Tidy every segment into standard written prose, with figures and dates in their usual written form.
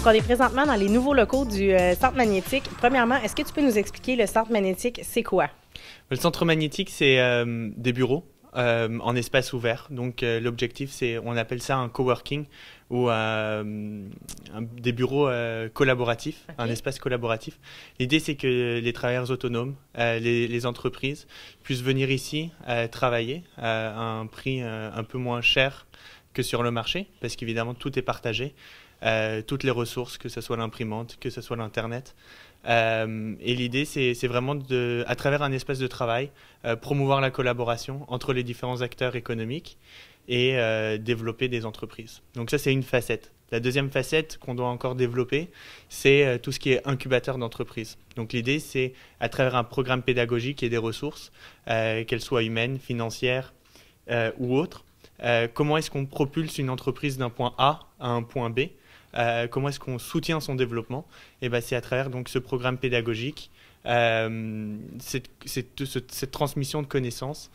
on est présentement dans les nouveaux locaux du Centre magnétique. Premièrement, est-ce que tu peux nous expliquer le Centre magnétique, c'est quoi? Le centre magnétique, c'est des bureaux en espace ouvert. Donc l'objectif, c'est, on appelle ça un coworking ou des bureaux collaboratifs, okay. Un espace collaboratif. L'idée, c'est que les travailleurs autonomes, les entreprises puissent venir ici travailler à un prix un peu moins cher que sur le marché, parce qu'évidemment, tout est partagé. Toutes les ressources, que ce soit l'imprimante, que ce soit l'Internet. Et l'idée, c'est vraiment, à travers un espace de travail, promouvoir la collaboration entre les différents acteurs économiques et développer des entreprises. Donc ça, c'est une facette. La deuxième facette qu'on doit encore développer, c'est tout ce qui est incubateur d'entreprise. Donc l'idée, c'est à travers un programme pédagogique et des ressources, qu'elles soient humaines, financières ou autres, comment est-ce qu'on propulse une entreprise d'un point A à un point B. Comment est-ce qu'on soutient son développement? Et ben, c'est à travers donc, ce programme pédagogique, cette transmission de connaissances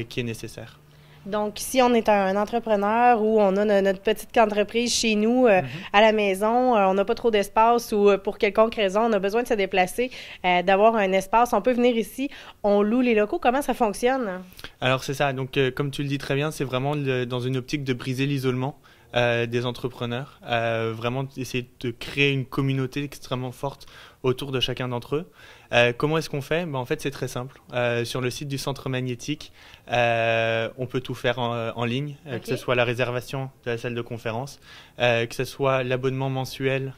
qui est nécessaire. Donc, si on est un entrepreneur ou on a notre petite entreprise chez nous, à la maison, on n'a pas trop d'espace ou pour quelconque raison, on a besoin de se déplacer, d'avoir un espace, on peut venir ici, on loue les locaux. Comment ça fonctionne? Alors, c'est ça. Donc, comme tu le dis très bien, c'est vraiment dans une optique de briser l'isolement des entrepreneurs, vraiment essayer de créer une communauté extrêmement forte autour de chacun d'entre eux. Comment est-ce qu'on fait? En fait, c'est très simple. Sur le site du Centre magnétique, on peut tout faire en ligne, okay. Que ce soit la réservation de la salle de conférence, que ce soit l'abonnement mensuel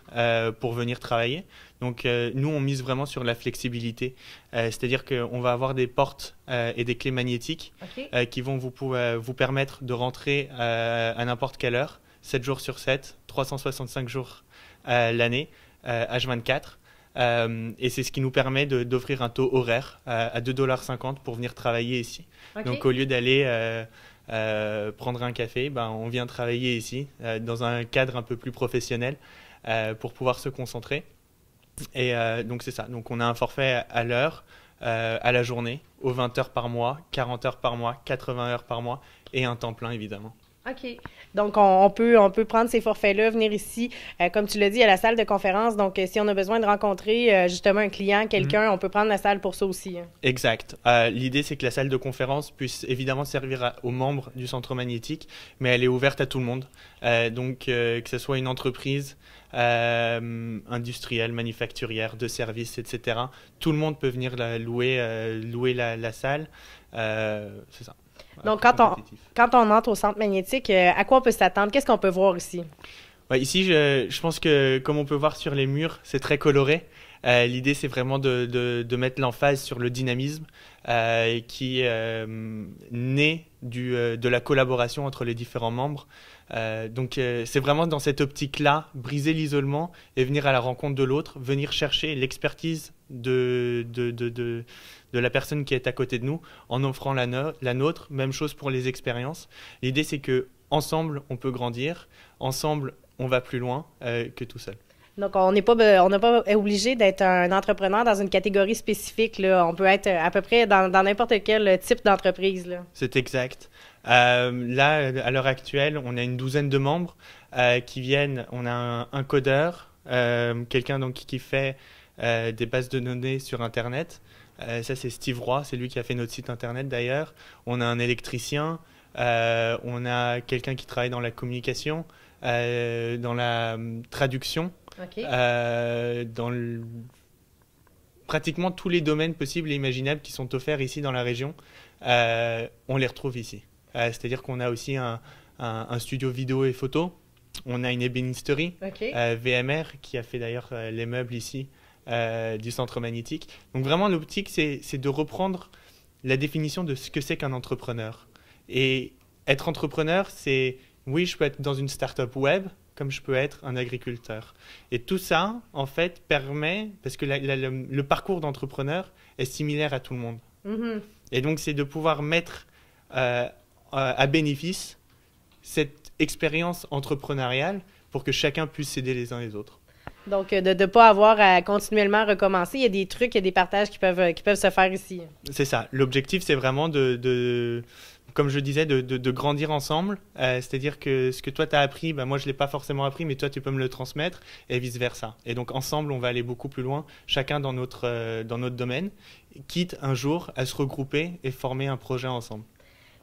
pour venir travailler. Donc, nous, on mise vraiment sur la flexibilité. C'est-à-dire qu'on va avoir des portes et des clés magnétiques, okay. Qui vont vous permettre de rentrer à n'importe quelle heure, 7 jours sur 7, 365 jours l'année, H24. Et c'est ce qui nous permet d'offrir un taux horaire à 2,50 $ pour venir travailler ici. Okay. Donc, au lieu d'aller prendre un café, on vient travailler ici dans un cadre un peu plus professionnel pour pouvoir se concentrer. Et donc, c'est ça. Donc, on a un forfait à l'heure, à la journée, aux 20 heures par mois, 40 heures par mois, 80 heures par mois et un temps plein, évidemment. OK. Donc, on peut prendre ces forfaits-là, venir ici, comme tu l'as dit, à la salle de conférence. Donc, si on a besoin de rencontrer justement un client, quelqu'un, on peut prendre la salle pour ça aussi. Hein. Exact. L'idée, c'est que la salle de conférence puisse évidemment servir aux membres du Centre magnétique, mais elle est ouverte à tout le monde. Donc, que ce soit une entreprise industrielle, manufacturière, de services, etc. Tout le monde peut venir louer la salle. C'est ça. Donc, quand on entre au Centre magnétique, à quoi on peut s'attendre? Qu'est-ce qu'on peut voir ici? Ouais, ici, je pense que, comme on peut voir sur les murs, c'est très coloré. L'idée, c'est vraiment de mettre l'emphase sur le dynamisme qui naît de la collaboration entre les différents membres. Donc, c'est vraiment dans cette optique-là, briser l'isolement et venir à la rencontre de l'autre, venir chercher l'expertise de la personne qui est à côté de nous en offrant la nôtre. Même chose pour les expériences. L'idée, c'est que ensemble, on peut grandir. Ensemble, on va plus loin que tout seul. Donc, on n'est pas obligé d'être un entrepreneur dans une catégorie spécifique, là. On peut être à peu près dans n'importe quel type d'entreprise, là. C'est exact. Là, à l'heure actuelle, on a une douzaine de membres qui viennent. On a un codeur, quelqu'un donc qui fait des bases de données sur Internet. Ça, c'est Steve Roy, c'est lui qui a fait notre site Internet d'ailleurs. On a un électricien, on a quelqu'un qui travaille dans la communication, dans la traduction. Okay. Pratiquement tous les domaines possibles et imaginables qui sont offerts ici dans la région, on les retrouve ici. C'est-à-dire qu'on a aussi un studio vidéo et photo, on a une ébénisterie, okay. VMR, qui a fait d'ailleurs les meubles ici du Centre magnétique. Donc vraiment, l'optique, c'est de reprendre la définition de ce que c'est qu'un entrepreneur. Et être entrepreneur, c'est, oui, je peux être dans une start-up web, comme je peux être un agriculteur. Et tout ça, en fait, permet, parce que le parcours d'entrepreneur est similaire à tout le monde. Mm-hmm. Et donc, c'est de pouvoir mettre à bénéfice cette expérience entrepreneuriale pour que chacun puisse s'aider les uns les autres. Donc, de ne pas avoir à continuellement recommencer. Il y a des trucs, il y a des partages qui peuvent se faire ici. C'est ça. L'objectif, c'est vraiment comme je disais, de grandir ensemble. C'est-à-dire que ce que toi, tu as appris, moi, je ne l'ai pas forcément appris, mais toi, tu peux me le transmettre, et vice-versa. Et donc, ensemble, on va aller beaucoup plus loin, chacun dans notre domaine, quitte un jour à se regrouper et former un projet ensemble.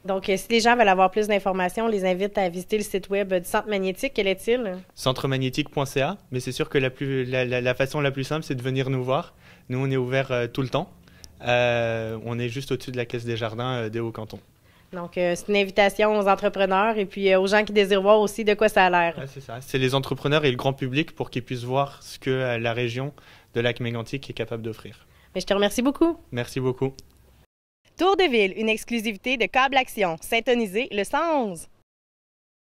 Donc, si les gens veulent avoir plus d'informations, on les invite à visiter le site web du Centre magnétique. Quel est-il? Centremagnétique.ca, mais c'est sûr que la façon la plus simple, c'est de venir nous voir. Nous, on est ouvert tout le temps. On est juste au-dessus de la Caisse des Jardins des Hauts-Cantons. Donc, c'est une invitation aux entrepreneurs et puis aux gens qui désirent voir aussi de quoi ça a l'air. Ouais, c'est ça. C'est les entrepreneurs et le grand public pour qu'ils puissent voir ce que la région de Lac-Mégantic est capable d'offrir. Mais je te remercie beaucoup. Merci beaucoup. Tour de ville, une exclusivité de Câble Action. Syntonisez le 111.